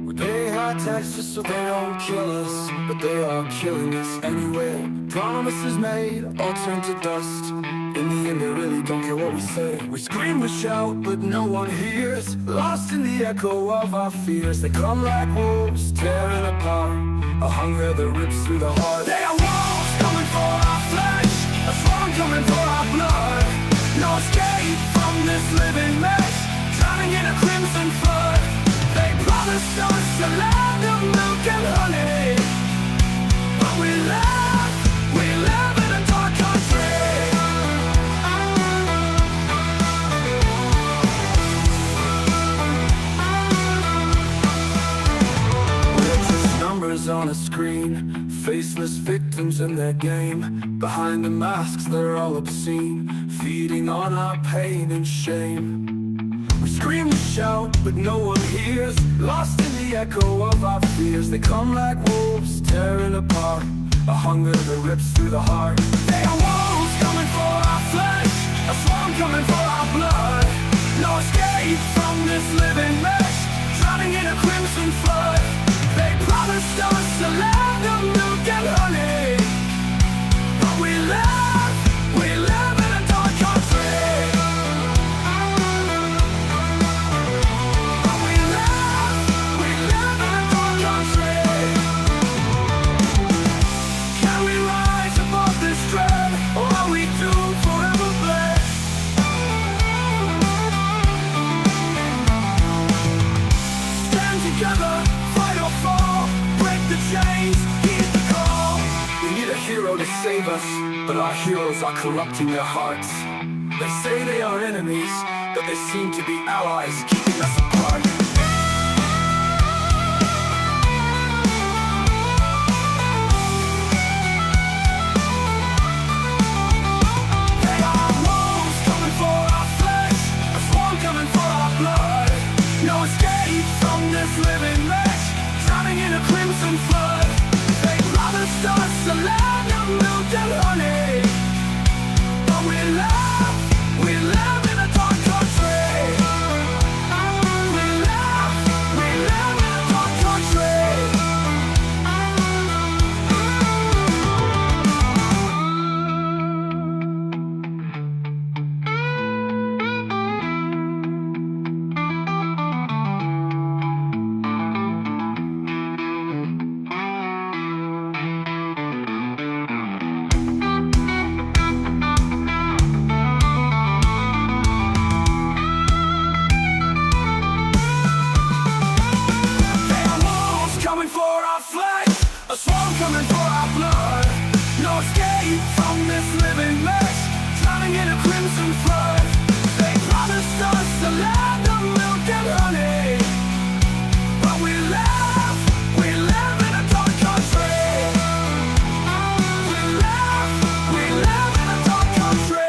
We pay high taxes so they don't kill us, but they are killing us anyway. Promises made all turn to dust. In the end they really don't care what we say. We scream, we shout, but no one hears. Lost in the echo of our fears. They come like wolves, tearing apart a hunger that rips through the heart. They are wolves coming for our flesh, a swarm coming for our blood. No escape from this living mess, drowning in a crimson flood. They promised us a land of milk and honey, but we live in a dark country. We're just numbers on a screen, faceless victims in their game. Behind the masks they're all obscene, feeding on our pain and shame. We scream, we shout, but no one hears. Lost in the echo of our fears. They come like wolves, tearing apart a hunger that rips through the heart. They are wolves coming for our flesh, a swarm coming for our blood. No escape from this living mess, drowning in a crimson flood. They promised us a land of milk and honey, but we live in a dark country. But we live in a dark country. Can we rise above this dread, or are we doomed forever bled? Stand together, fight or fall, break the chains, heed the call. We need a hero to save us, but our heroes are corrupting their hearts. They say they are enemies, but they seem to be allies, keeping us apart. They are wolves coming for our flesh, a swarm coming for our blood. No escape from this living mess, drowning in a crimson flood. They promised us a land of milk and honey, but we live in a dark country. We live in a dark country. Coming for our flesh, a swarm coming for our blood. No escape from this living mess, drowning in a crimson flood. They promised us a land of milk and honey, but we live in a dark country. We live in a dark country.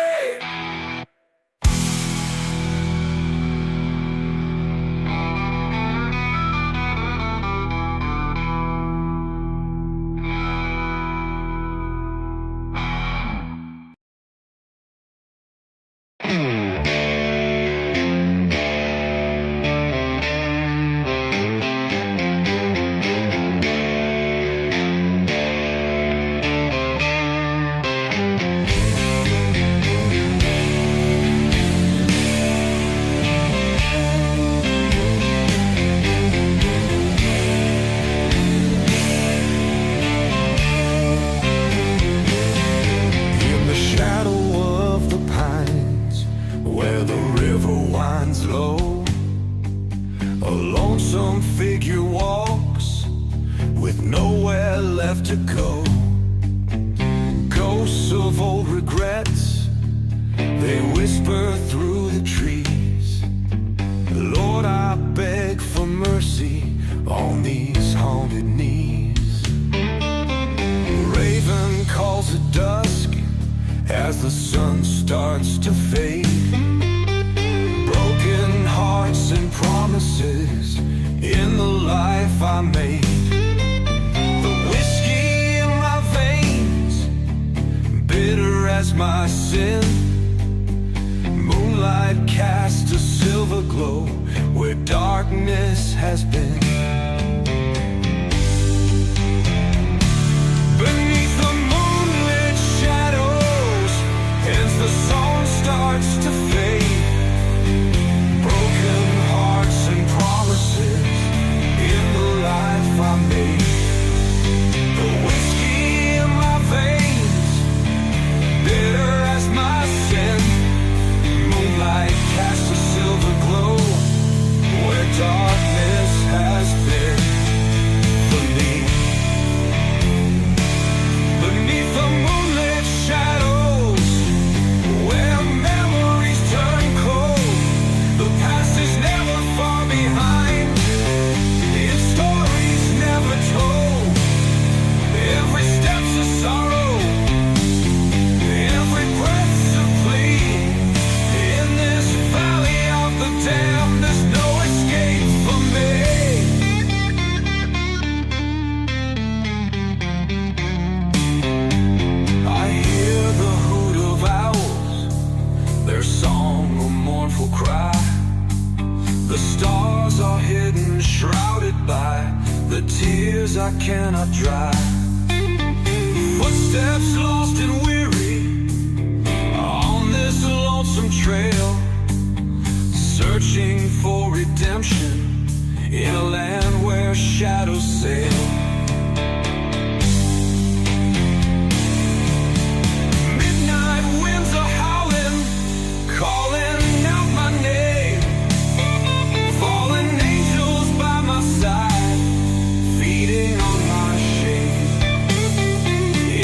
Low, a lonesome figure walks with nowhere left to go. Ghosts of old regrets, they whisper through the trees. Lord, I beg for mercy on these haunted knees. Raven calls at dusk as the sun starts to fade. Broken hearts and promises in the life I made. The whiskey in my veins, bitter as my sin. Moonlight Moonlight casts a silver glow where darkness has been. Beneath the moonlit shadows, as the song starts to fade, broken hearts and promises in the life I made. The whiskey in my veins, bitter as my sin. Moonlight casts a silver glow where darkness has been for me. Beneath the moonlit shadows, where memories turn cold, the past is never far behind, its stories never told. Every step's a sorrow, every breath's a plea. In this valley of the damned, there's no escape for me. I hear the hoot of owls, their song a mournful cry. The stars are hidden, shrouded by the tears I cannot dry. Footsteps lost and weary on this lonesome trail, searching for redemption in a land where shadows sail. Midnight winds are howling, calling out my name. Fallen angels by my side, feeding on my shame.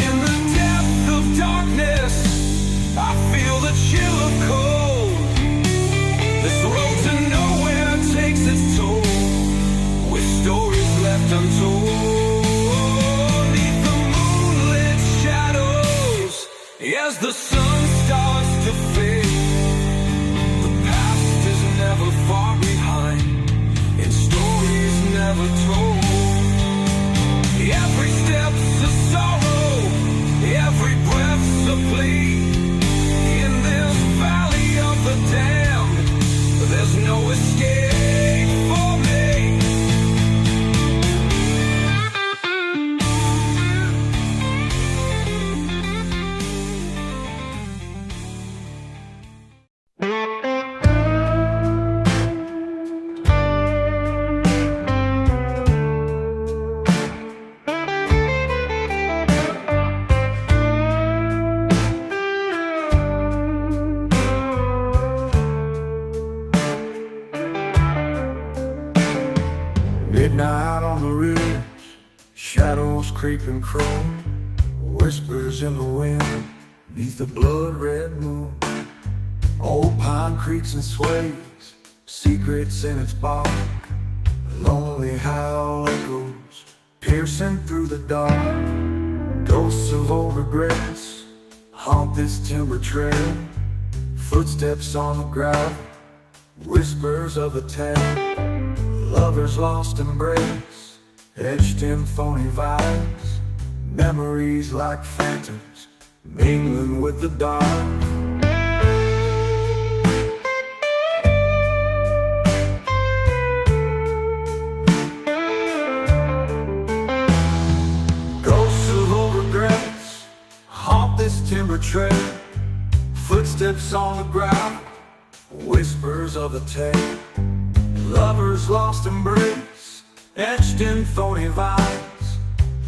In the depth of darkness, I feel the chill of cold. This road to nowhere takes its toll, with stories left untold. Neath the moonlit shadows, as the sun starts to fade, the past is never far behind, in stories never told. Every step's a sorrow, every breath's a plea. In this valley of the damned, there's no escape for me. Midnight on the ridge, shadows creep and crawl, whispers in the wind, neath the blood-red moon. Old pine creaks and sways, secrets in its bark, lonely howl echoes, piercing through the dark. Ghosts of old regrets haunt this timber trail, footsteps on the gravel, whispers of a tale. Lovers lost embrace, etched in phony vows, memories like phantoms, mingling with the dark. Ghosts of old regrets haunt this timber trail, footsteps on the ground, whispers of a tale. Lovers lost embrace, etched in phony vines,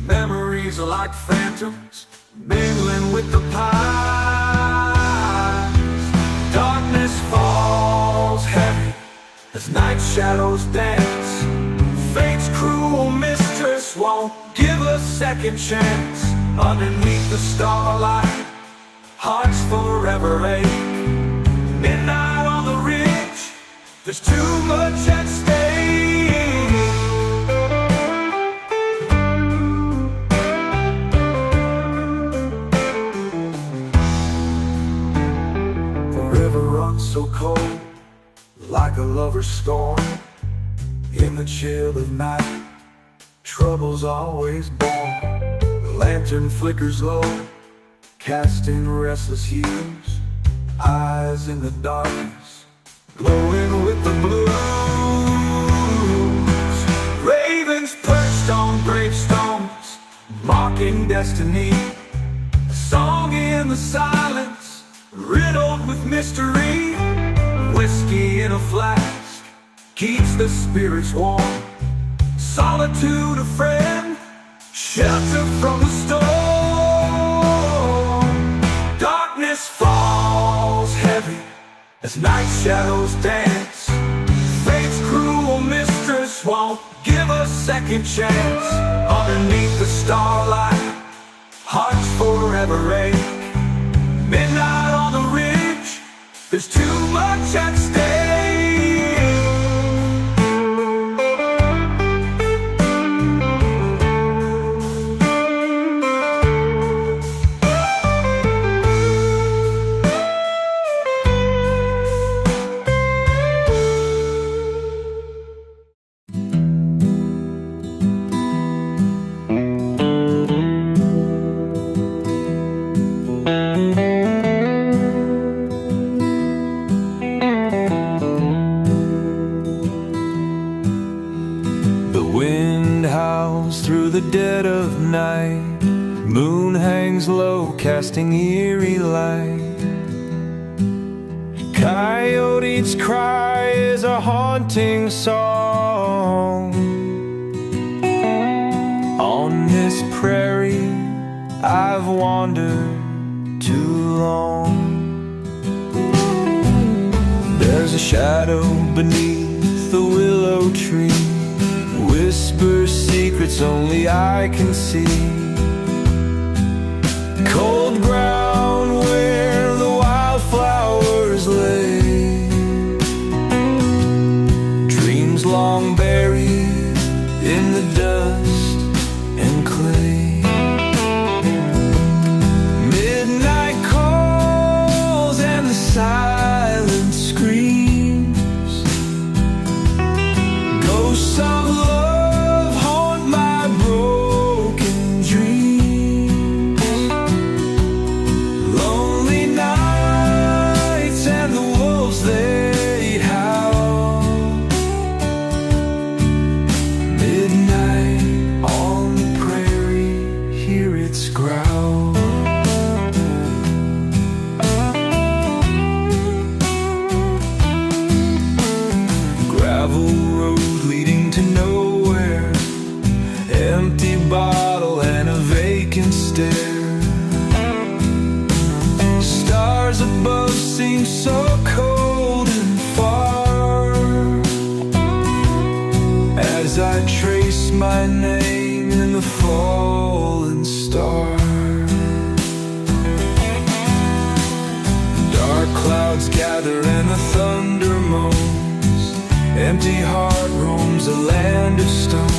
memories like phantoms, mingling with the pines. Darkness falls heavy as night shadows dance. Fate's cruel mistress won't give a second chance. Underneath the starlight, hearts forever ache. Midnight on the ridge, there's too much at stake. The river runs so cold, like a lover's storm. In the chill of night, trouble's always born. The lantern flickers low, casting restless hues. Eyes in the darkness, destiny. A song in the silence, riddled with mystery. Whiskey in a flask keeps the spirits warm. Solitude a friend, shelter from the storm. Darkness falls heavy as night shadows dance. Fate's cruel mistress won't give a second chance. Underneath the starlight, hearts forever ache. Midnight on the ridge, there's too much at stake. Through the dead of night, moon hangs low, casting eerie light. Coyote's cry is a haunting song. On this prairie I've wandered too long. There's a shadow beneath the willow tree, whispers secrets only I can see. Cold ground where the wildflowers lay, dreams long buried in the dust and clay. Midnight calls and the silence screams. Ghosts of love haunt my broken dreams. Lonely nights and the wolves they howl. Midnight on the prairie, hear its growl. Gravel road leading to nowhere, empty bottle and a vacant stare. Stars above seem so cold and far as I trace my name in the fallen star. Dark clouds gather and the thunder moans. Empty heart roams a land of stones.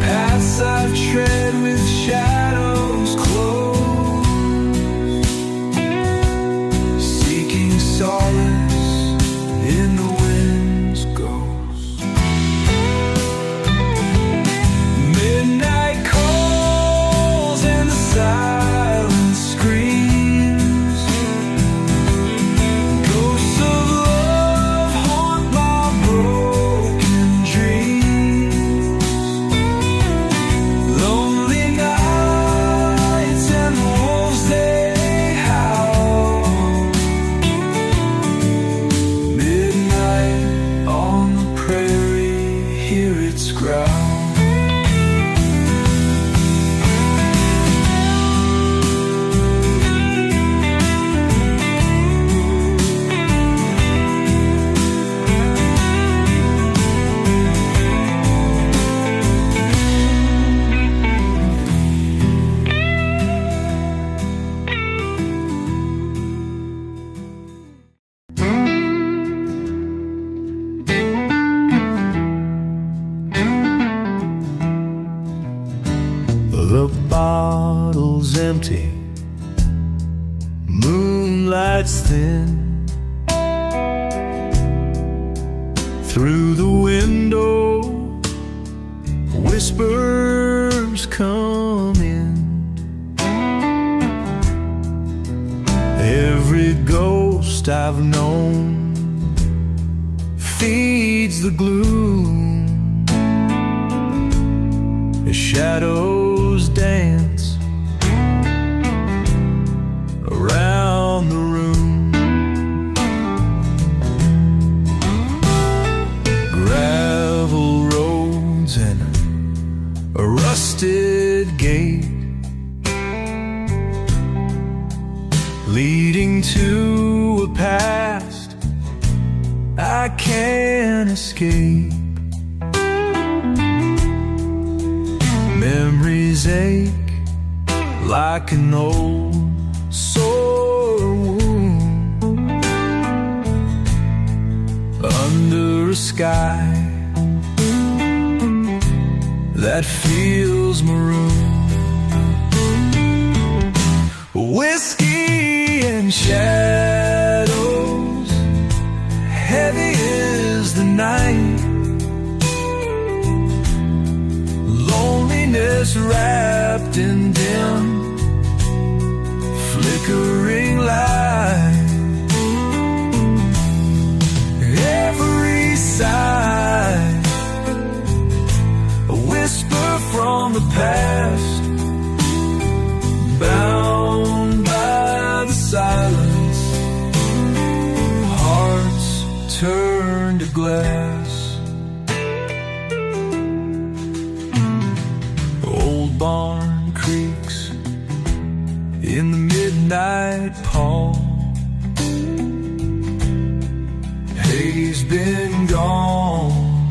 Paths I've tread with shadows close, seeking solace in the wind's ghost. Midnight calls and the silence screams. Ghosts of love haunt my broken dreams. Lonely nights and the wolves they howl. Midnight on the prairie, hear its growl. The bottle's empty, moonlight's thin. Through the window, whispers come in. Every ghost I've known feeds the gloom. shadows dance around the room. Gravel roads and a rusted gate leading to a past I can't escape. Memories ache like an old sore wound under a sky that feels maroon. Whiskey and shadows, heavy is the night. Loneliness wrapped in dim, flickering light. Every sigh, a whisper from the past, bound by the silence, hearts turn to glass. Old barn creaks in the midnight pall. Hay's been gone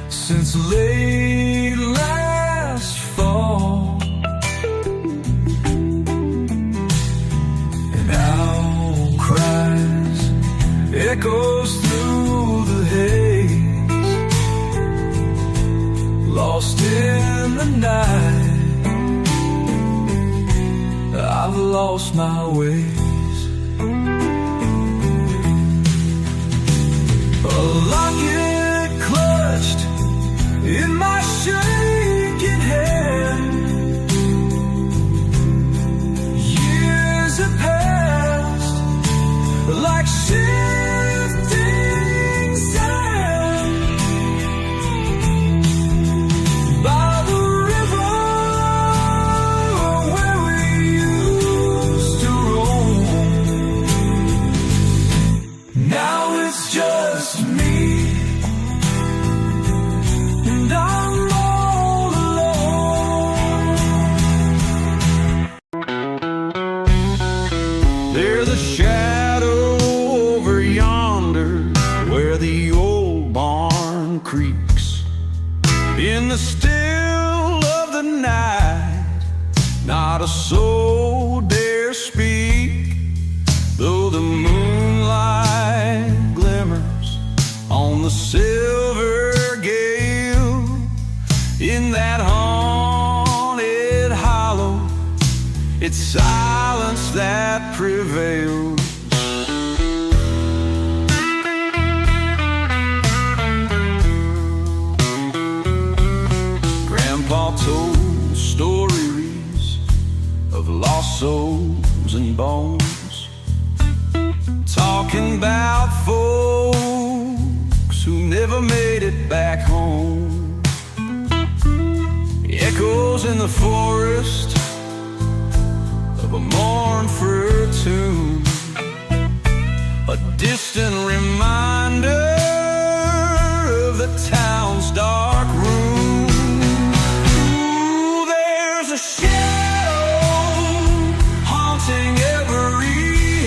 since late last fall. An owl cries, echoes through the haze, lost in the night. I've lost my ways. A locket clutched in my shaking hand. Years have passed like shifting sand. By the river where we used to roam, now it's just me, and I'm all alone. There's a shadow over yonder where the old barn creaks. In the still of the night, not a soul dare speak, though the moonlight glimmers on the silver gale. In that haunted hollow, it's silence that prevails. Grandpa told stories of lost souls and bones, talking about folks who never made it back home. Echoes in the forest of a mournful tune, a distant reminder of the town's dark room. Ooh, there's a shadow haunting every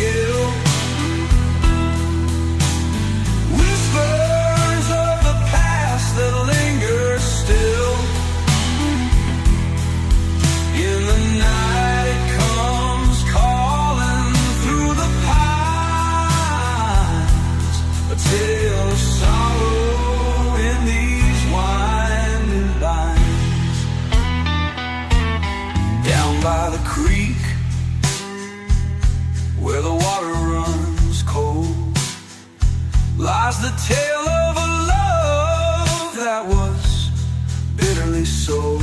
hill, whispers of the past that linger still. In the night it comes calling through the pines, a tale of sorrow in these winding lines. Down by the creek where the water runs cold lies the tale of a love that was bitterly sold.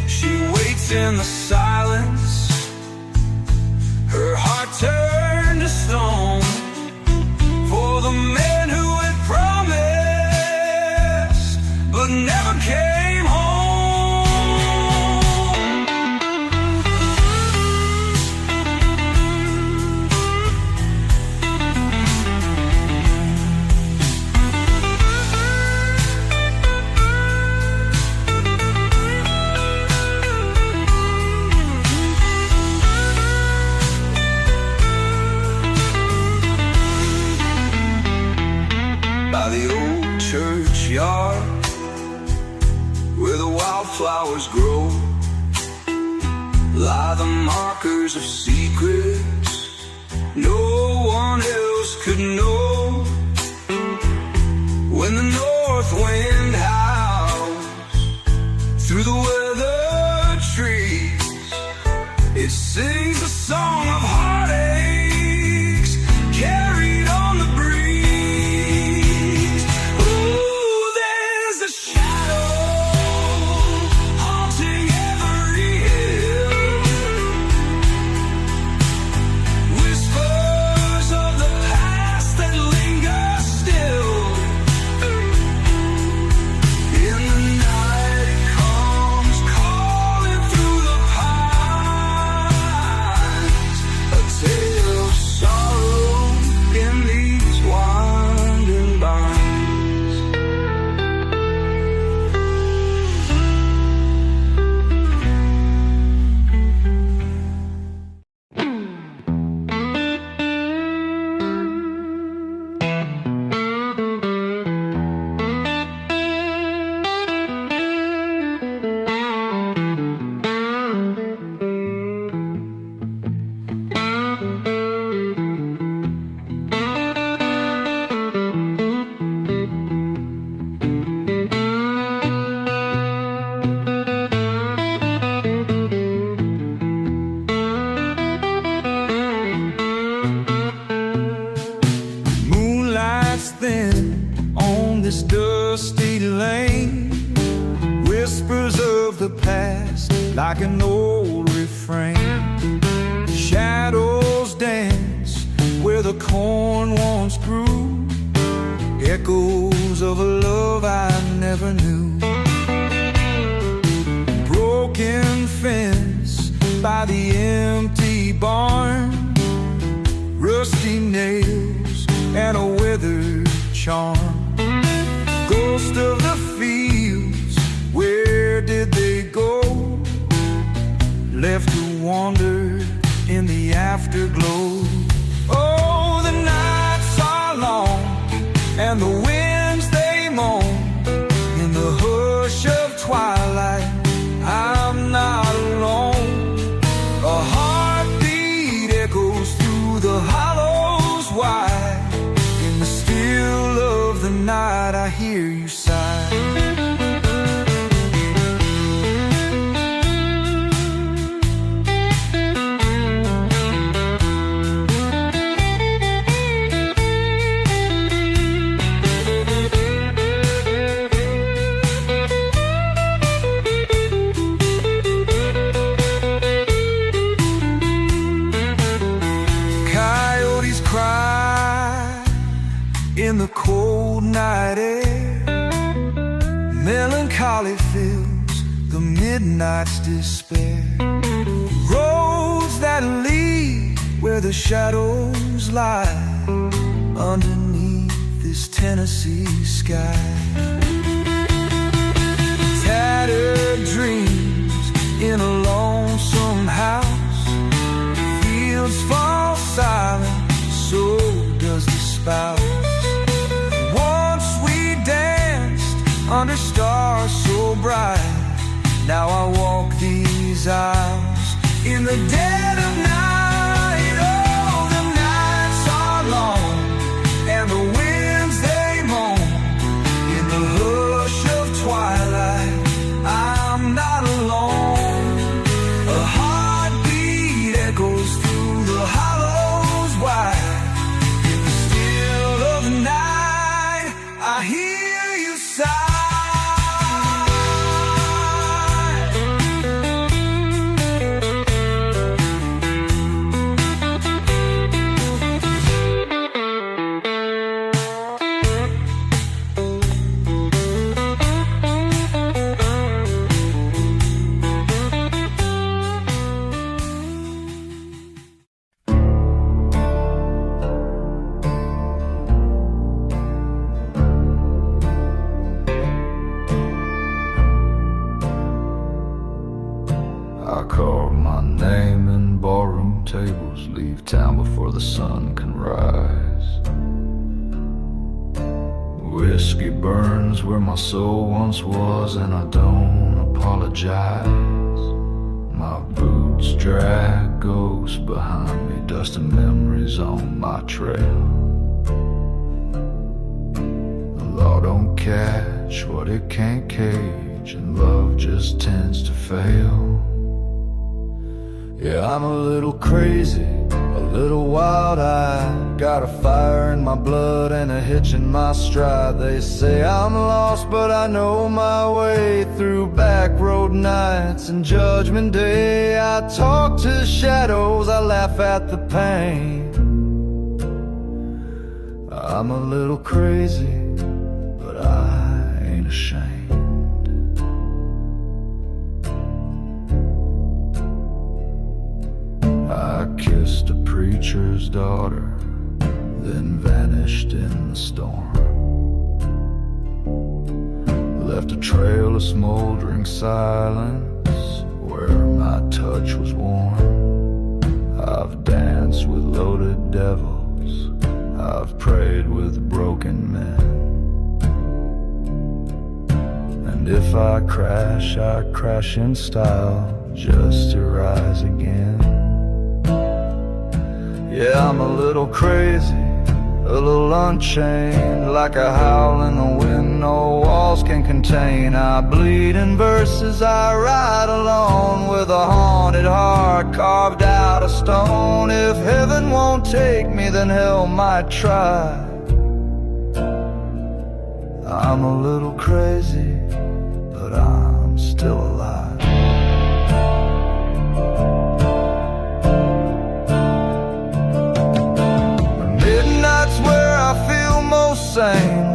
She waits in the silence, her heart turned to stone, for the man who had promised but never came home. wildflowers grow, lie the markers of secrets no one else could know. When the north wind howls through the weathered trees, it sings a song of heartaches carried on the breeze. Ooh, there's a shadow haunting every hill, whispers of the past that linger still. In the night it comes calling through the pines, a tale of sorrow in these winding binds. Moonlight's thin on this dusty lane, whispers of the past like an old refrain. Shadows dance where the corn once grew, echoes of a love I never knew. Broken fence by the empty barn, rusty nails and a withered charm. Ghost of the fields, where did they go? Left to wander in the afterglow. Oh, the nights are long and the winds they moan. In the hush of twilight, I'm not alone. A heartbeat echoes through the hollows wide. In the still of the night, I hear you sigh. Coyotes cry in the cold night air, melancholy fills the midnight's despair. Roads that lead where the shadows lie, underneath this Tennessee sky. Tattered dreams in a lonesome house, fields fall silent, so does the spouse. Once we danced under stars so bright, now I walk these aisles in the dead of night. Oh, the nights are long and the winds they moan. In the hush of twilight, I'm not alone. A heartbeat echoes through the hollows wide. In the still of the night, I hear you sigh. I carve my name in barroom tables, leave town before the sun can rise. Whiskey burns where my soul once was, and I don't apologize. My boots drag ghosts behind me, dusting memories on my trail. The law don't catch what it can't cage, and love just tends to fail. Yeah, I'm a little crazy, a little wild-eyed, got a fire in my blood and a hitch in my stride. They say I'm lost, but I know my way through back road nights and Judgment Day. I talk to shadows, I laugh at the pain. I'm a little crazy, but I ain't ashamed. I kissed a preacher's daughter, then vanished in the storm. Left a trail of smoldering silence where my touch was warm. I've danced with loaded devils, I've prayed with broken men. And if I crash in style, just to rise again. Yeah, I'm a little crazy, a little unchained, like a howl in the wind no walls can contain. I bleed in verses, I ride alone with a haunted heart carved out of stone. If heaven won't take me, then hell might try. I'm a little crazy, but I'm still alive.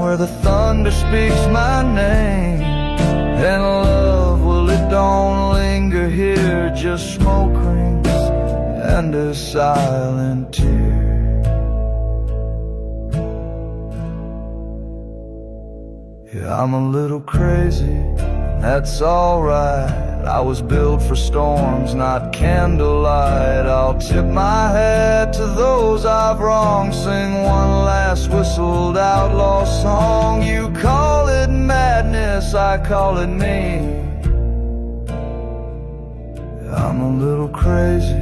Where the thunder speaks my name, and love, well, it don't linger here, just smoke rings and a silent tear. Yeah, I'm a little crazy, and that's alright. I was built for storms, not candlelight. I'll tip my hat to those I've wronged, sing one last whistled outlaw song. You call it madness, I call it me. I'm a little crazy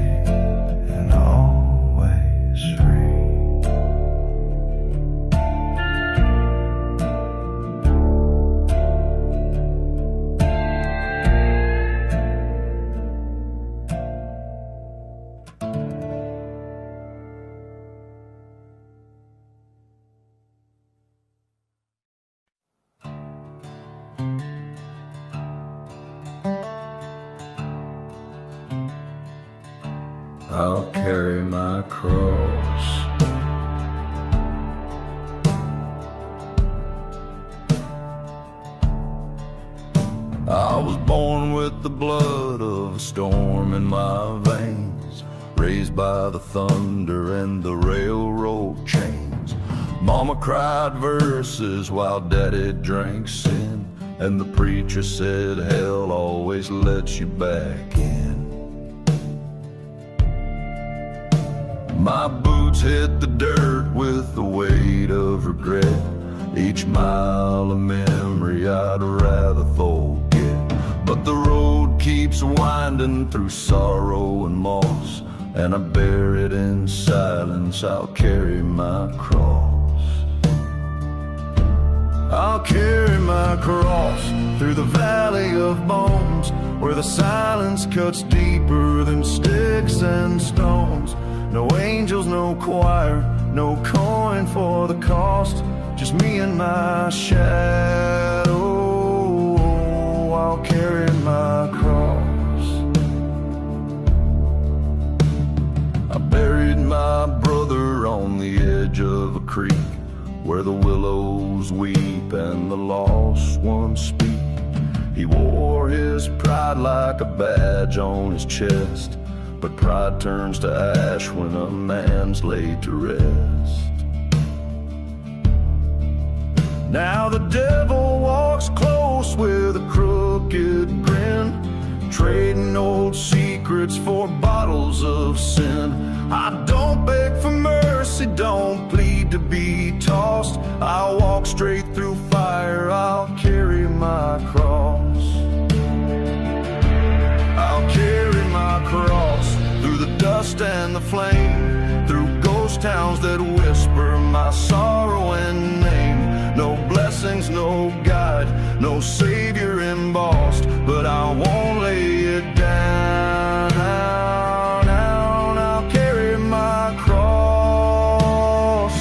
and always free. I'll carry my cross. I was born with the blood of a storm in my veins, raised by the thunder and the railroad chains. Mama cried verses while Daddy drank sin, and the preacher said hell always lets you back in. My boots hit the dirt with the weight of regret, each mile of memory I'd rather forget. But the road keeps winding through sorrow and moss, and I bear it in silence. I'll carry my cross. I'll carry my cross through the valley of bones, where the silence cuts deeper than sticks and stones. No angels, no choir, no coin for the cost, just me and my shadow. I'll carry my cross. I buried my brother on the edge of a creek, where the willows weep and the lost ones speak. He wore his pride like a badge on his chest, but pride turns to ash when a man's laid to rest. Now the devil walks close with a crooked grin, trading old secrets for bottles of sin. I don't beg for mercy, don't plead to be tossed. I'll walk straight through fire, I'll carry my cross. dust and the flame, through ghost towns that whisper my sorrow and name. No blessings, no guide, no savior embossed, but I won't lay it down. I'll carry my cross.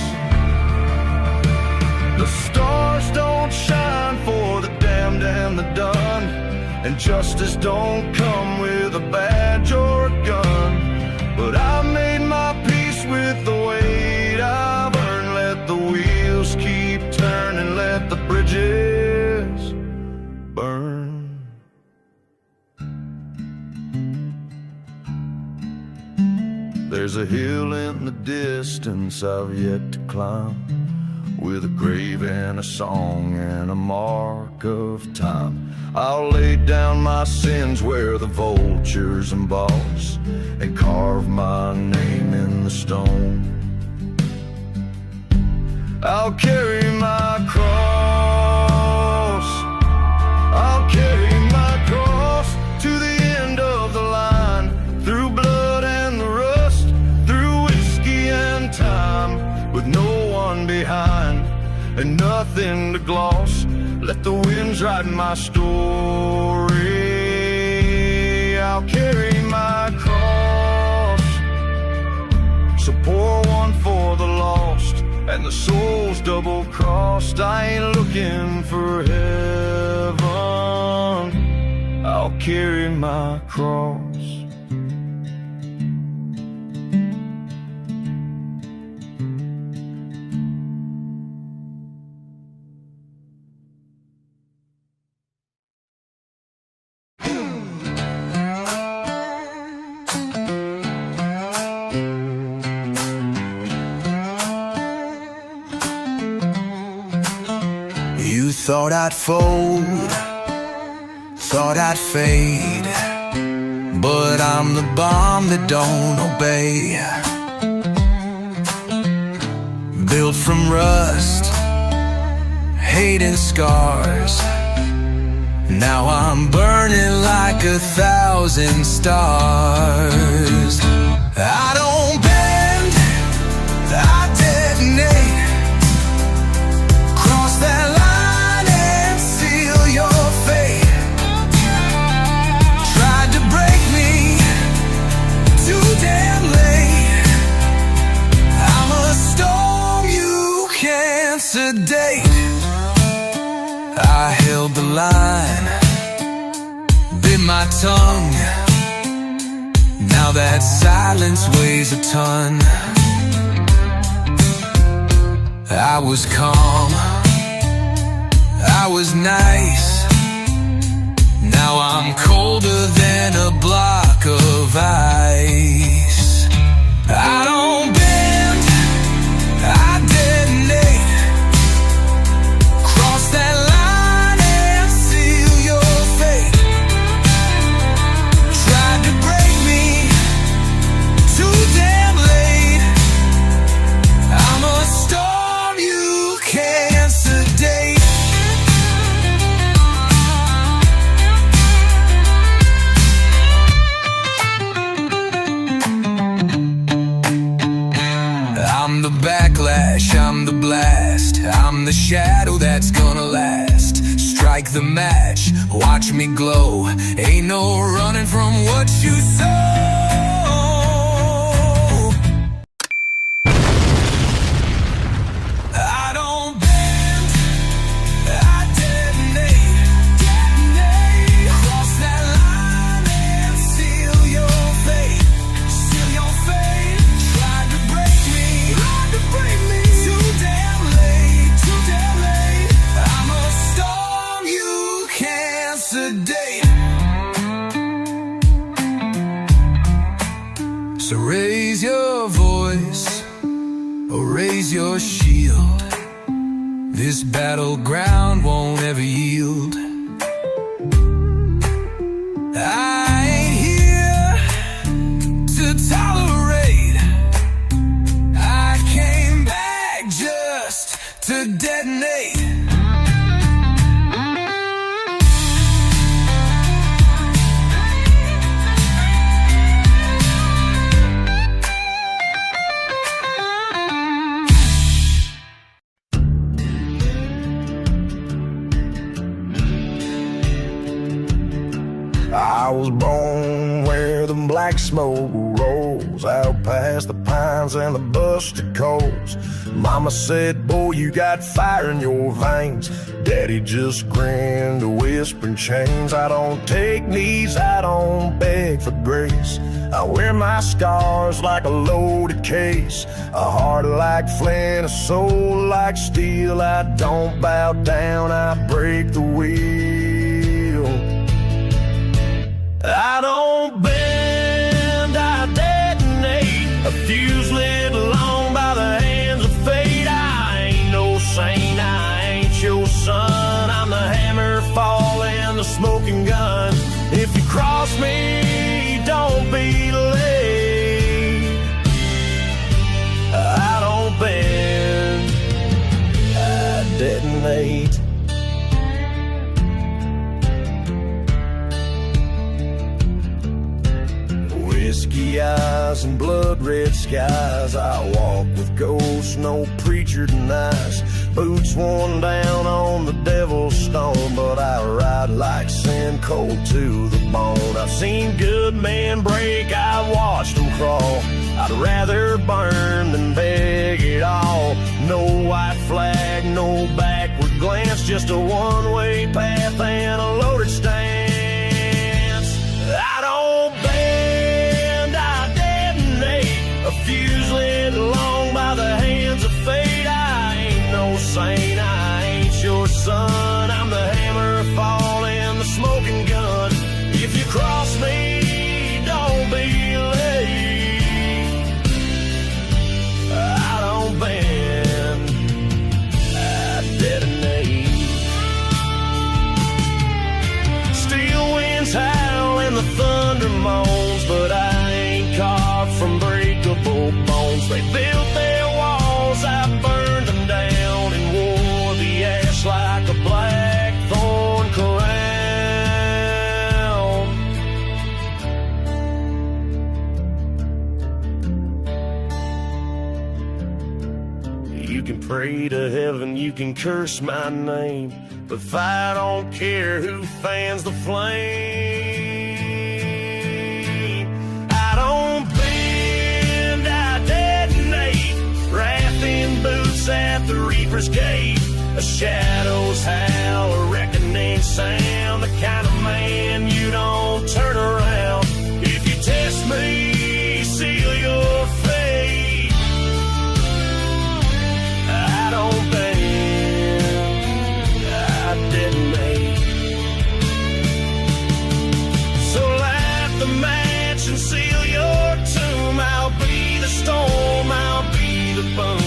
The stars don't shine for the damned and the done, and justice don't come with a badge or a gun. But I made my peace with the weight I've earned. Let the wheels keep turning, let the bridges burn. There's a hill in the distance I've yet to climb, with a grave and a song and a mark of time. I'll lay down my sins where the vultures emboss, and carve my name in the stone. I'll carry my cross. I'll carry my cross to the end of the line, through blood and the rust, through whiskey and time, with no one behind and nothing to gloss. Let the winds write my story. I'll carry my cross. So pour one for the lost and the soul's double-crossed. I ain't looking for heaven, I'll carry my cross. You thought I'd fold, thought I'd fade, but I'm the bomb that don't obey. Built from rust, hate and scars. Now I'm burning like 1,000 stars. I don't bend, I detonate. Cross that line and seal your fate. Tried to break me, too damn late. I'm a storm you can't sedate. I held the line, bit my tongue. Now that silence weighs a ton. I was calm, I was nice. Now I'm colder than a block of ice. I don't bend, I detonate. Cross that line and seal your fate. Tried to break me, too damn late. I'm a storm you can't sedate. I'm the backlash, I'm the blast, I'm the shadow that's gonna last. Strike the match, watch me glow. Ain't no running from what you sow. I don't bend, I detonate. Cross that line and seal your fate. Seal your fate. Tried to break me, too damn late, too damn late. I'm a storm you can't sedate. So raise your voice, or raise your shield. This battleground won't ever yield. I ain't here to tolerate. I came back just to detonate. I was born where the black smoke rolls out past the pines and the busted coals. Mama said, boy, you got fire in your veins. Daddy just grinned, whispering chains. I don't take knees, I don't beg for grace. I wear my scars like a loaded case. A heart like flint, a soul like steel. I don't bow down, I break the wheel. I don't bend, I detonate. A fuse lit long by the hands of fate. I ain't no saint, I ain't your son. I'm the hammer falling, the smoking gun. If you cross me, don't be late. I don't bend, I detonate. Whiskey eyes and blood red skies. I walk with ghosts, no preacher denies. Boots worn down on the devil's stone, but I ride like sin, cold to the bone. I've seen good men break, I've watched them crawl. I'd rather burn than beg it all. No white flag, no backward glance, just a one-way path and a loaded stance. I don't bend, I detonate. A fuse lit long by the hands of fate. I ain't no saint, I ain't your son. I'm the hammer falling, the smoking gun. If you cross me, don't be late. I don't bend, I detonate. Steel winds howl and the thunder moans, but I ain't carved from breakable bones. They built their walls, I burned them down and wore the ash like a black thorn crown. You can pray to heaven, you can curse my name, but if I don't care who fans the flame, I don't bend, I detonate. Wrath in boots at the reaper's gate. A shadow's howl, a reckoning sound. The kind of man you don't turn around. If you test me, seal your fate. I don't bend, I detonate. So light the match and seal your tomb. I'll be the storm, I'll be the boom.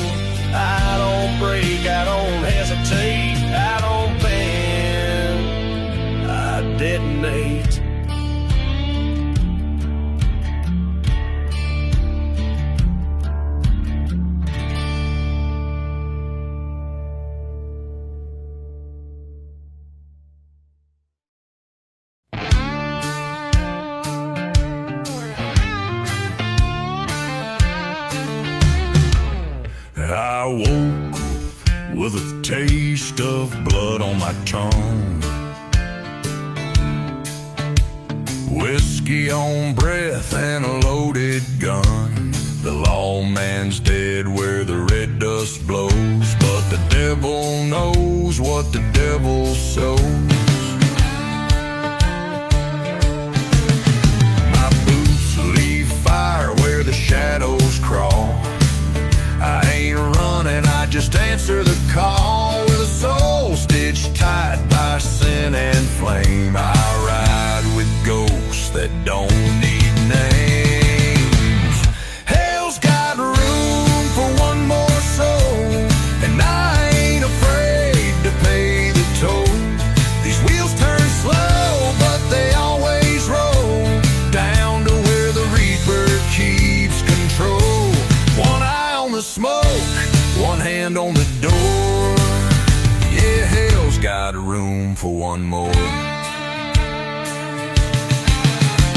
I don't break, I don't hesitate. I don't bend, I detonate. I woke with a taste of blood on my tongue, whiskey on breath and a loaded gun. The lawman's dead where the red dust blows, but the devil knows what the devil sows. My boots leave fire where the shadows crawl. I ain't running, I just answer the call. With a soul stitched tight by sin and flame, I ride with ghosts that don't need names. Hell's got room for one more soul, and I ain't afraid to pay the toll. These wheels turn slow, but they always roll down to where the reaper keeps control. One eye on the smoke, one hand on the door. Yeah, hell's got room for one more.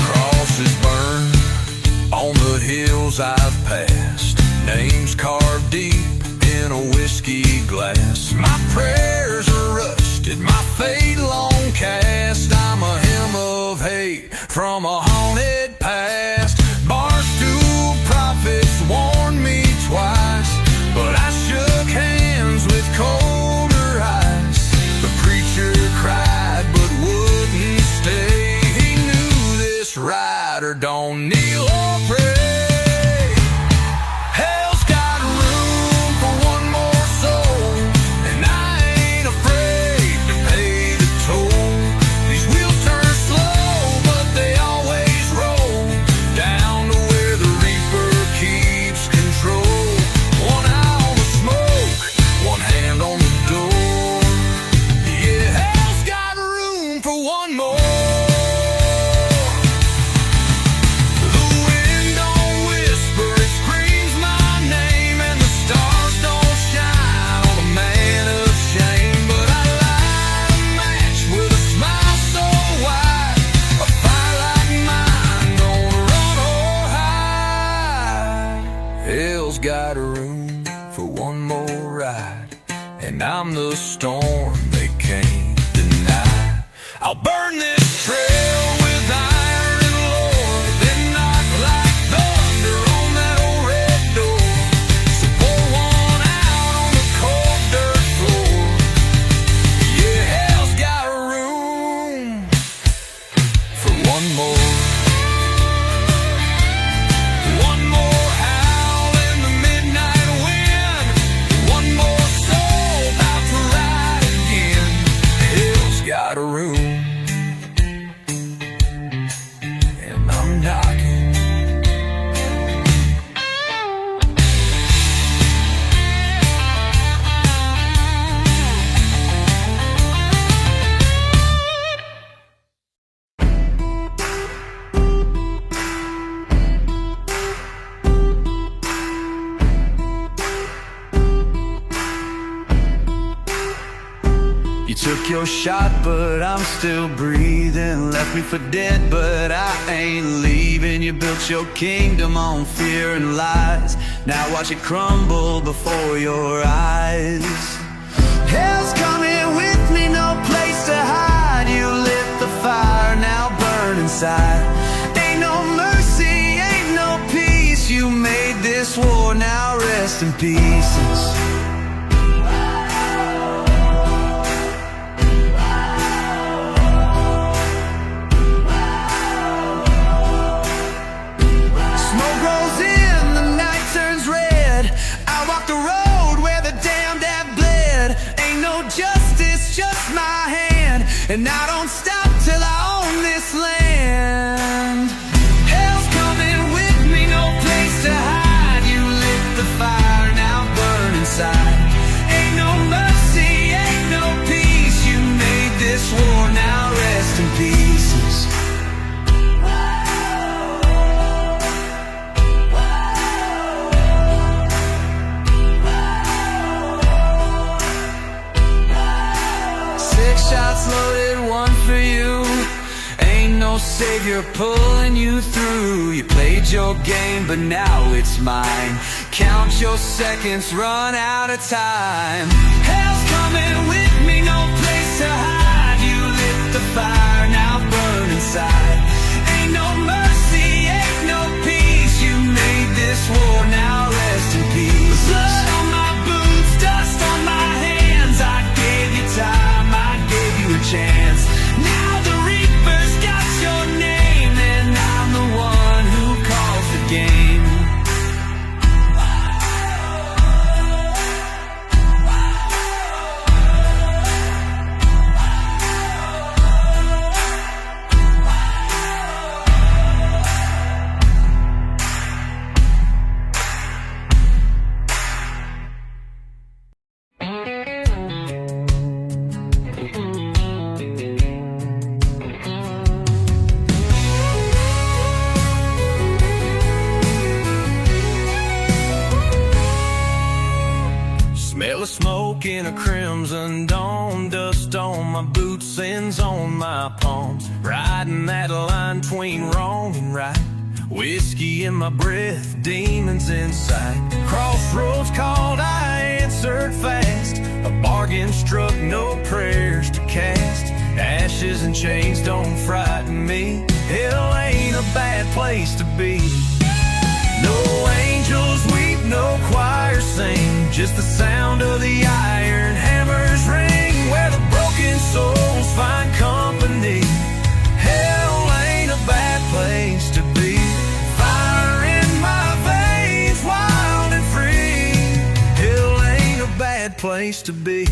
Crosses burn on the hills I've passed, names carved deep in a whiskey glass. My prayers are rusted, my fate long cast. I'm a hymn of hate from a haunted past. Barstool prophets warned me twice, but I shook hands with colder ice. The preacher cried but wouldn't stay. He knew this rider don't kneel or pray. Hell's got room for one more soul, and I ain't afraid to pay the toll. These wheels turn slow, but they always roll down to where the reaper keeps control. One eye on the smoke, one hand on the door. Yeah, hell's got room for one more. Got room for one more ride, and I'm the storm they can't deny. I'll burn this trail with iron and lore, then knock like thunder on that old red door. So pour one out on the cold dirt floor. Yeah, hell's got room for one more. Got a room, and I'm knocking. Took your shot, but I'm still breathing. Left me for dead, but I ain't leaving. You built your kingdom on fear and lies. Now watch it crumble before your eyes. Hell's coming with me, no place to hide. You lit the fire, now burn inside. Ain't no mercy, ain't no peace. You made this war, now rest in pieces. And I don't stop till I own this land. Hell's coming with me, no place to hide. You lit the fire, now burn inside. Ain't no mercy, ain't no peace. You made this war, now rest in pieces. Shots loaded, one for you. Ain't no savior pulling you through. You played your game, but now it's mine. Count your seconds, run out of time. Hell's coming with me, no place to hide. You lit the fire, now burn inside. Ain't no mercy, ain't no peace. You made this war, now rest in peace. Blood on my boots, dust on my hands. I gave you time, I gave you a chance. Now the Reaper's got your name, and I'm the one who calls the game. Smell of smoke in a crimson dawn. Dust on my boots, sins on my palms. Riding that line between wrong and right. Whiskey in my breath, demons in sight. Crossroads called, I answered fast. A bargain struck, no prayers to cast. Ashes and chains don't frighten me. Hell bad place to be. No angels weep, no choir sing, just the sound of the iron hammers ring, where the broken souls find company. Hell ain't a bad place to be. Fire in my veins, wild and free. Hell ain't a bad place to be.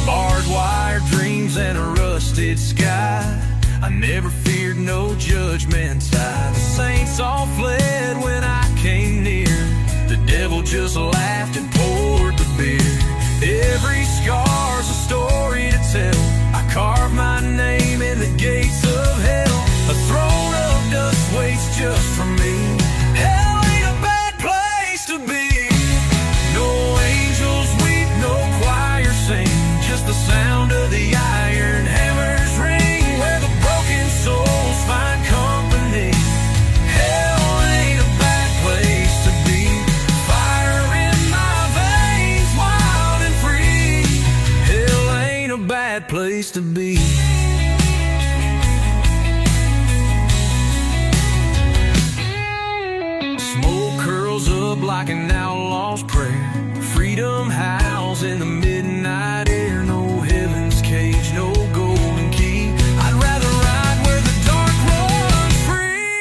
Barbed wire dreams and a rusted sky. I never feared no judgment tide. The saints all fled when I came near. The devil just laughed and poured the beer. Every scar's a story to tell. I carved my name in the gates of hell. A throne of dust waits just for me. Hell ain't a bad place to be. No angels weep, no choir sing, just the sound of the iron hammers ring, where the broken souls find company. Hell ain't a bad place to be. Fire in my veins, wild and free. Hell ain't a bad place to be. Smoke curls up like an outlaw's prayer. Freedom howls in the midnight air. No heaven's cage, no golden key. I'd rather ride where the dark runs free.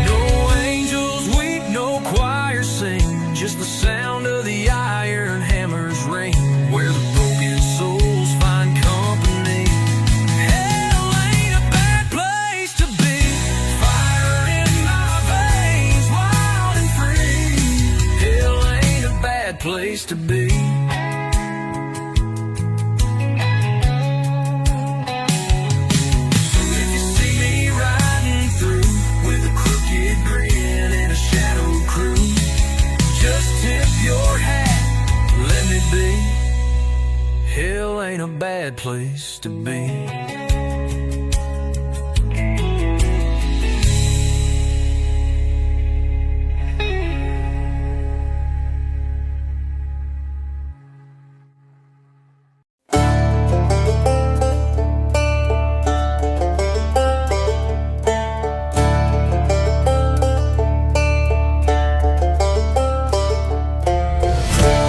No angels weep, no choir sing, just the sound of the iron hammers ring, where the broken souls find company. Hell ain't a bad place to be. Fire in my veins, wild and free. Hell ain't a bad place to be. So if you see me riding through with a crooked grin and a shadow crew, just tip your hat, let me be. Hell ain't a bad place to be.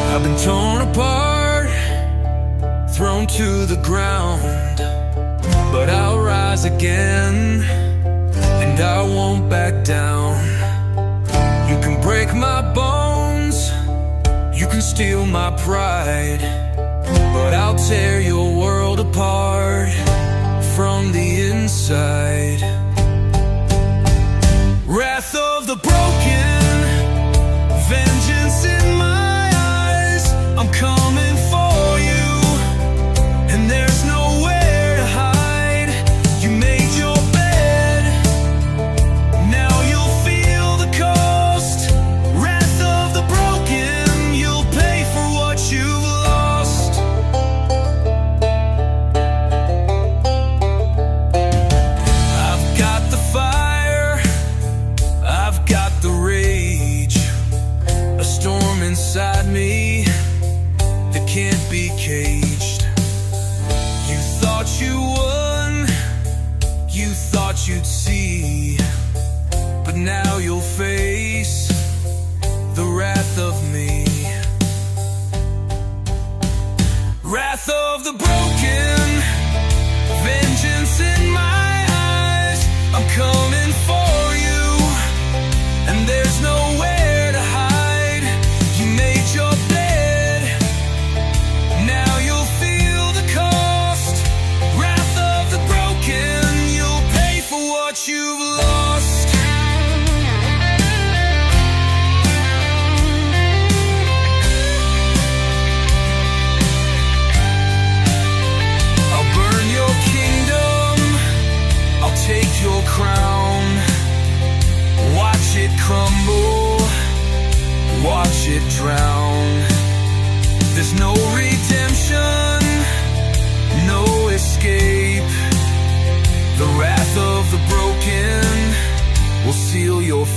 I've been torn apart, thrown to the ground, but I'll rise again, and I won't back down. You can break my bones, you can steal my pride, but I'll tear your world apart from the inside. Wrath of the broken, vengeance in my eyes. I'm coming for you, and there's nowhere to hide. You made your bed, now you'll feel the cost. Wrath of the broken, you'll pay for what you've lost. I've got the fire, I've got the rage, a storm inside me that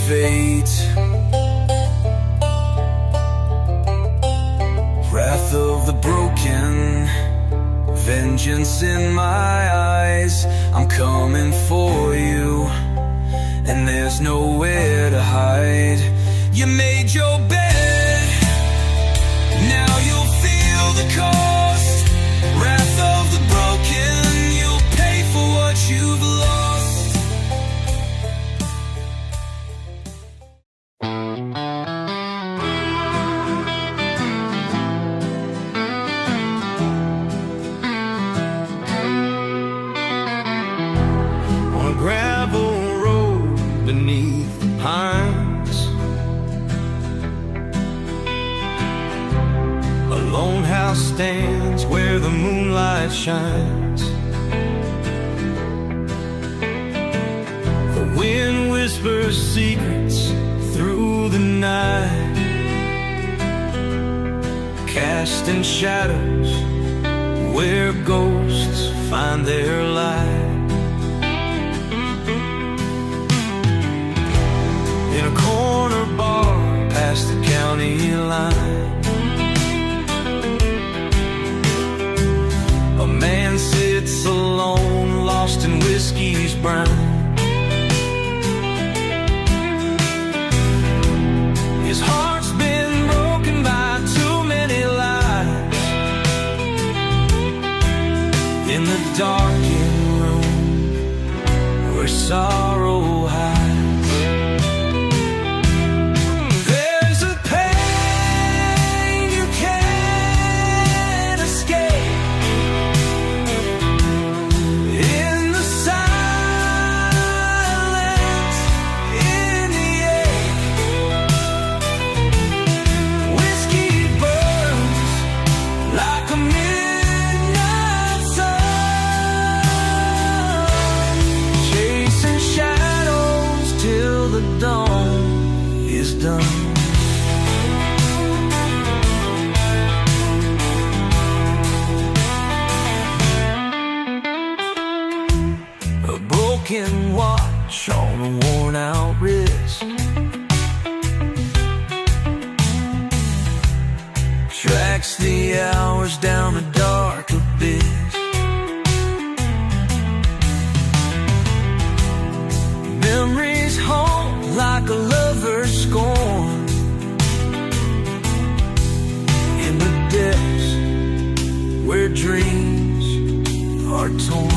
fate. Wrath of the broken, vengeance in my eyes. I'm coming for you, and there's nowhere to hide. You made your bed, now you'll feel the cost. Wrath of the broken, you'll pay for what you've lost. On a gravel road beneath the pines, a lone house stands where the moonlight shines. The wind whispers secrets through the night, casting shadows where ghosts find their light. In a corner bar past the county line, a man sits alone, lost in whiskey's brine. His heart's been broken by too many lies. In the darkened room where sorrow hides, watch on a worn out wrist, tracks the hours down a dark abyss. Memories haunt like a lover's scorn in the depths where dreams are torn.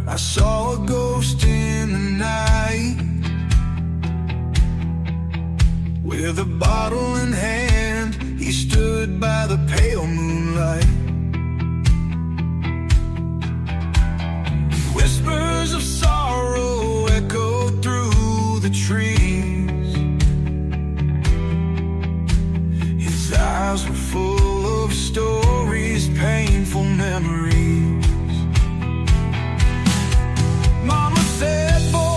I saw a ghost in the night, with a bottle in hand. He stood by the pale moonlight. Whispers of sorrow echoed through the trees. His eyes were full of stories, painful memories. Mama said, boy,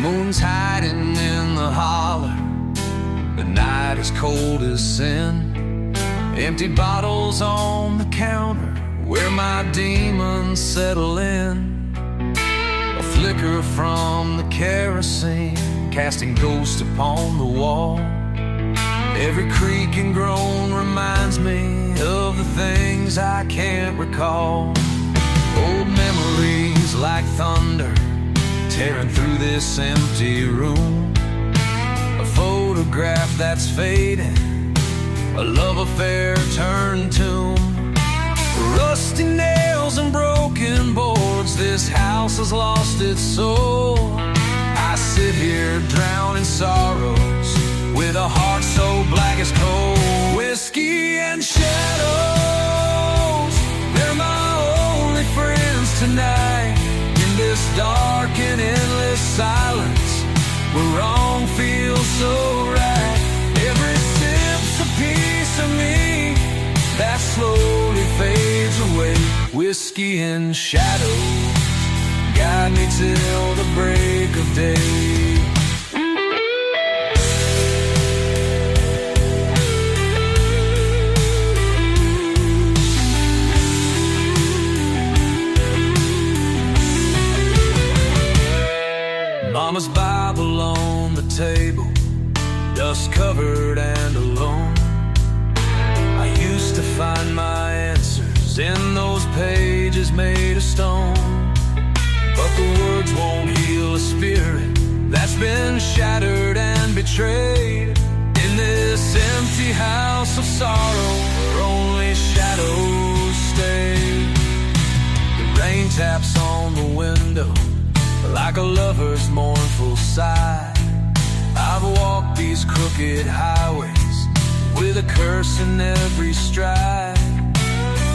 moon's hiding in the holler. The night is cold as sin. Empty bottles on the counter where my demons settle in. A flicker from the kerosene casting ghosts upon the wall. Every creak and groan reminds me of the things I can't recall. Old memories like thunder tearing through this empty room. A photograph that's faded, a love affair turned tomb. Rusty nails and broken boards, this house has lost its soul. I sit here drowned in sorrows with a heart so black as coal. Whiskey and shadows, they're my only friends tonight. In this dark and endless silence where wrong feels so right. Every sip's a piece of me that slowly fades away. Whiskey and shadows guide me till the break of day. Mama's Bible on the table, dust covered and alone. I used to find my answers in those pages made of stone. But the words won't heal a spirit that's been shattered and betrayed. In this empty house of sorrow where only shadows stay. The rain taps on the window like a lover's mournful sigh. I've walked these crooked highways with a curse in every stride.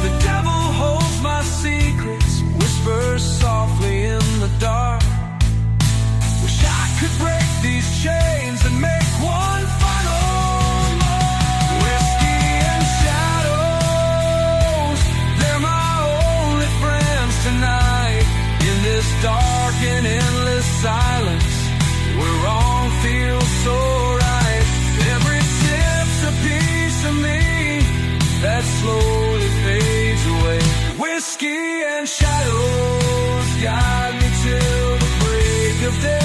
The devil holds my secrets, whispers softly in the dark. Wish I could break these chains and make one final mark. Whiskey and shadows, they're my only friends tonight. In this dark and endless silence where wrong feels so right. Every sip's a piece of me that slowly fades away. Whiskey and shadows guide me till the break of day.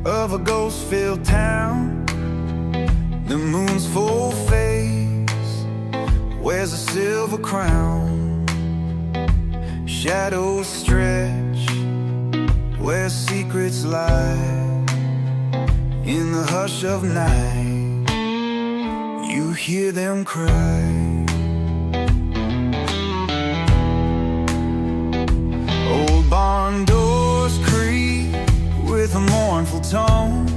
Of a ghost-filled town, the moon's full face wears a silver crown. Shadows stretch where secrets lie. In the hush of night, you hear them cry. Old barn doors creak with a mournful tone.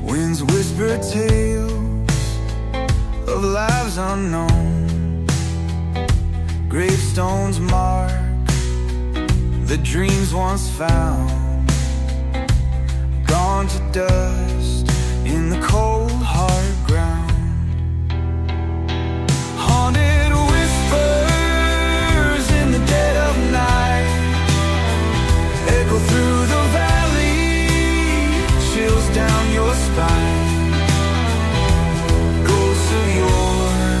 Winds whisper tales of lives unknown. Gravestones mark the dreams once found, gone to dust in the cold hard ground. Haunted whispers in the dead of night echo through the valley, chills down your spine. Ghosts of yore,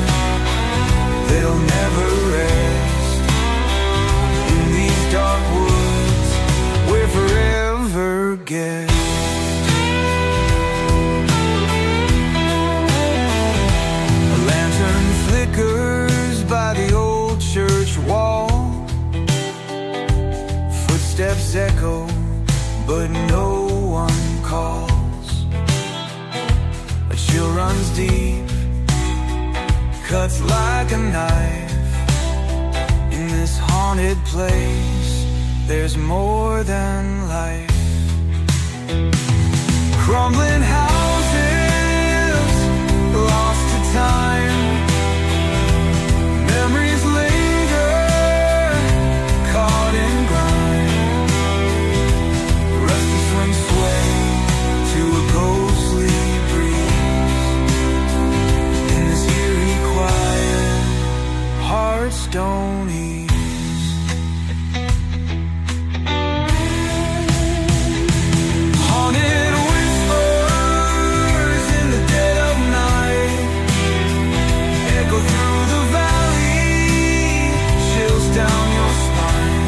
they'll never rest in these dark woods where forever guests. A lantern flickers by the old church wall. Footsteps echo, but no one calls. chill runs deep, cuts like a knife. In this haunted place, there's more than life. Crumbling houses, lost to time. Memories linger, caught in grime. Restless wings sway to a ghostly breeze. In this eerie quiet, hearts don't ease. Haunted whispers in the dead of night echo through the valley, chills down your spine.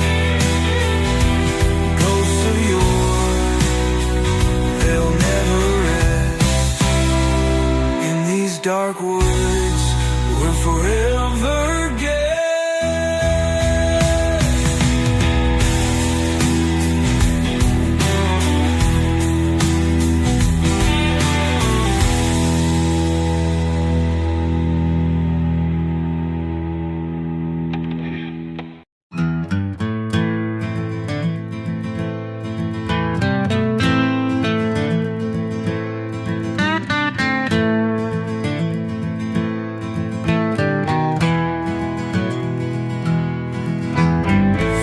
Ghosts of yore, they'll never rest. In these dark woods, we're forever guests.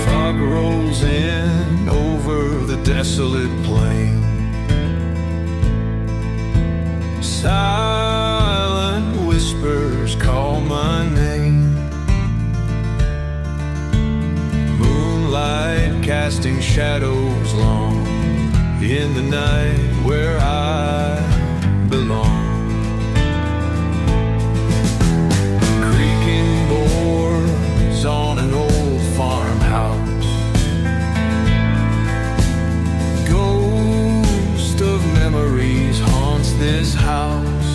Fog rolls in over the desolate plain. Silent whispers call my name. Moonlight casting shadows long in the night where I belong. Creaking boards on an old farmhouse. Ghost of memories haunts this house.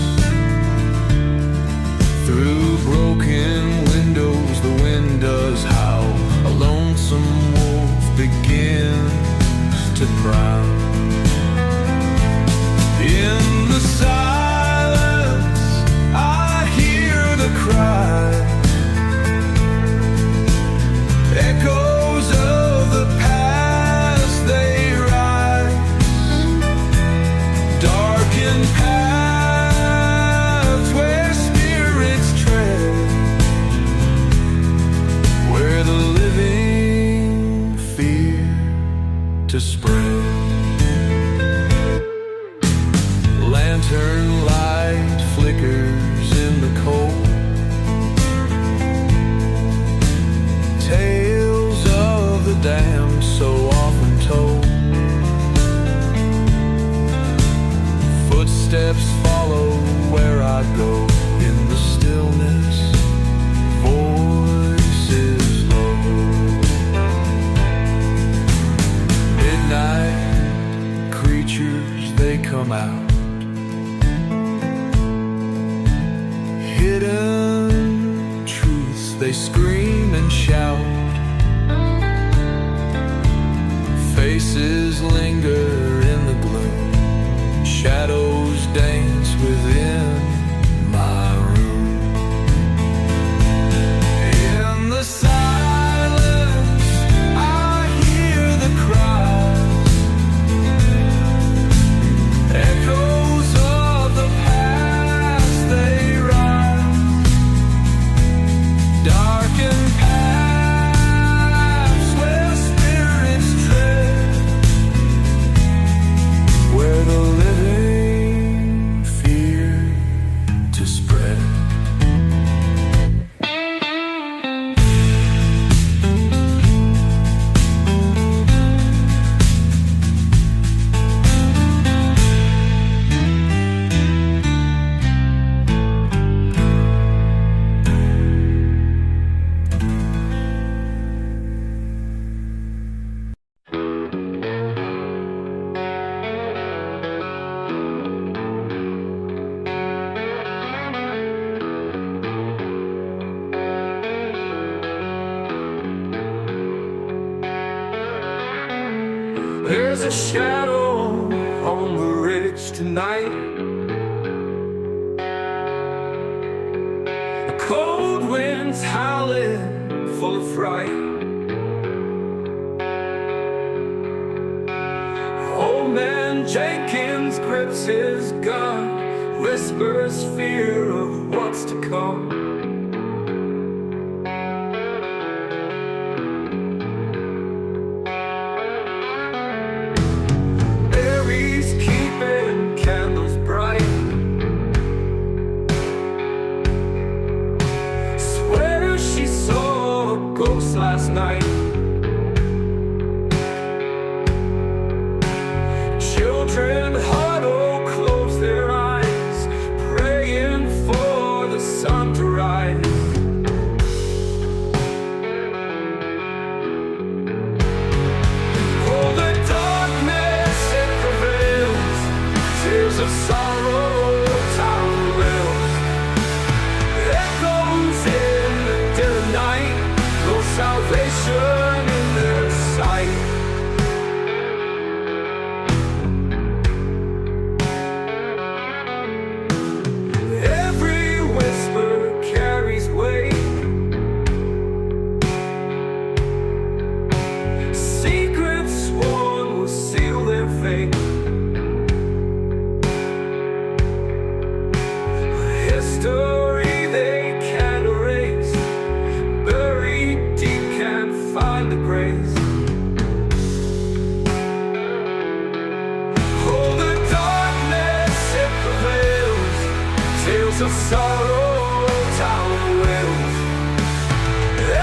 Through broken windows the wind does howl. A lonesome wolf begins to prowl. In the silence I hear the cry, echoes of the past they rise. Darkened paths where spirits tread, where the living fear to spread. Lantern light flickers in the cold. Tales of the damned so often told. Footsteps follow where I go. In the stillness, voices low. Midnight creatures, they come out. Hidden truths, they scream and shout. Faces linger in the gloom. Shadows dance within my room. In the silence I hear the cries, echoes of the past they rise. Darkened paths where spirits tread, where the living fear to spread. There's a shadow on the ridge tonight. Cold winds howling, full of fright. Old man Jenkins grips his gun, whispers fear of what's to come. Mary's keeping candles bright. Swears she saw a ghost last night. Children huddle, close their eyes, praying for the sun to rise. Oh, the darkness, it prevails. Tears of sorrow, town wills. Echoes in the dead of night, no salvation in their sight. Every whisper carries weight. Secrets sworn will seal their fate. History they can't erase, buried deep can't find the grace. Oh, the darkness, it prevails. Tales of sorrow, tower wills.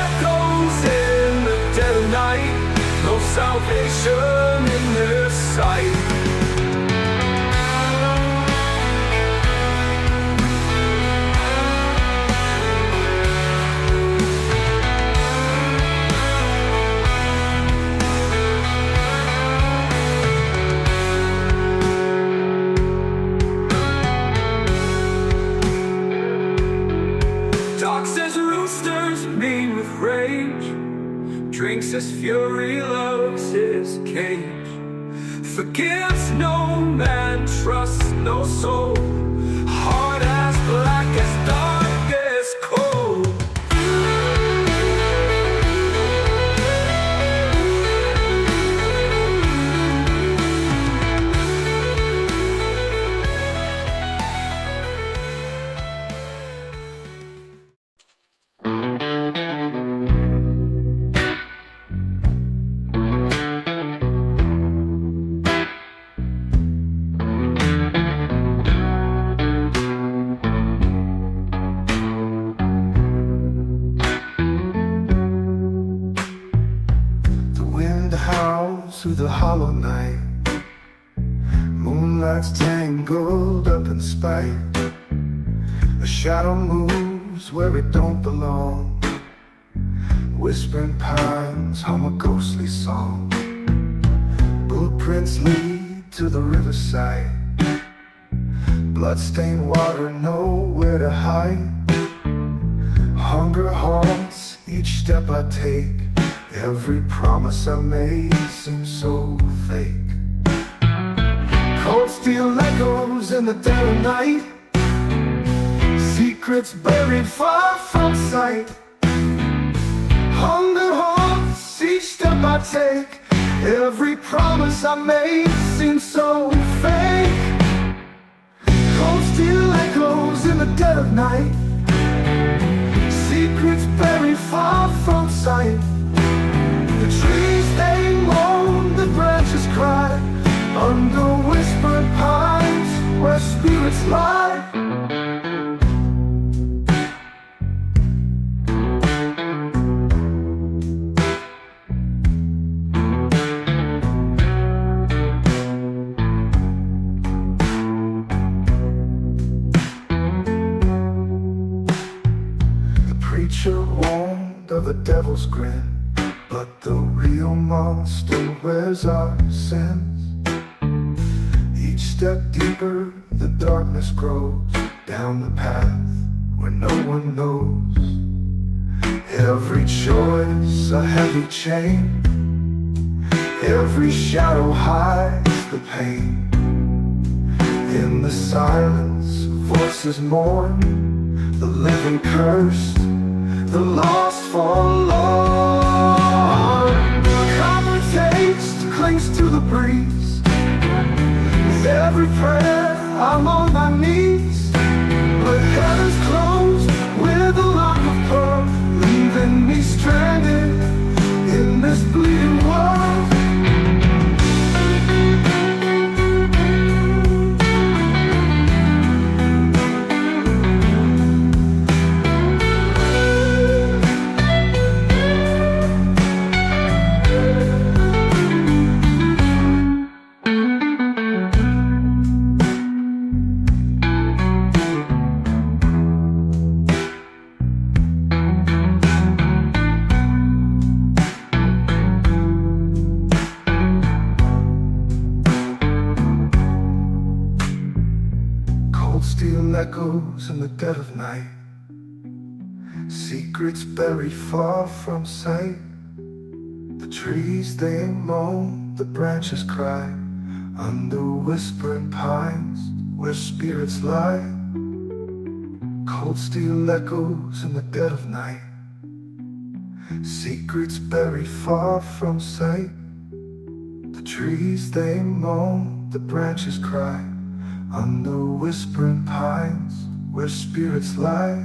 Echoes in the dead of night, no salvation in their sight. Talks as roosters mean with rage, drinks as fury loves his cage. Forgives no man, trusts no soul, heart as black as darkest coal. The wind howls through the hollow night. Moonlight's tangled up in spite. A shadow moves where it don't belong. Whispering pines hum a ghostly song. Blueprints lead to the riverside. Bloodstained water, nowhere to hide. Hunger haunts each step I take. Every promise I made seems so fake. Cold steel echoes in the dead of night. Secrets buried far from sight. Hunger haunts each step I take. Every promise I made seems so fake. Cold steel echoes in the dead of night. Secrets buried far from sight. The trees they moan, the branches cry, under whispered pines where spirits lie. The preacher warned of the devil's grin, but the real monster wears our sins. Each step deeper, the darkness grows, down the path where no one knows. Every choice a heavy chain, every shadow hides the pain. In the silence, voices mourn, the living cursed, the lost forlorn. Copper taste clings to the breeze. With every prayer I'm on my knees, but heaven's closed with a lock of pearl, leaving me stranded in this bleeding world. Steel echoes in the dead of night, secrets buried far from sight. The trees they moan, the branches cry, under whispering pines where spirits lie. Cold steel echoes in the dead of night, secrets buried far from sight. The trees they moan, the branches cry, under whispering pines where spirits lie.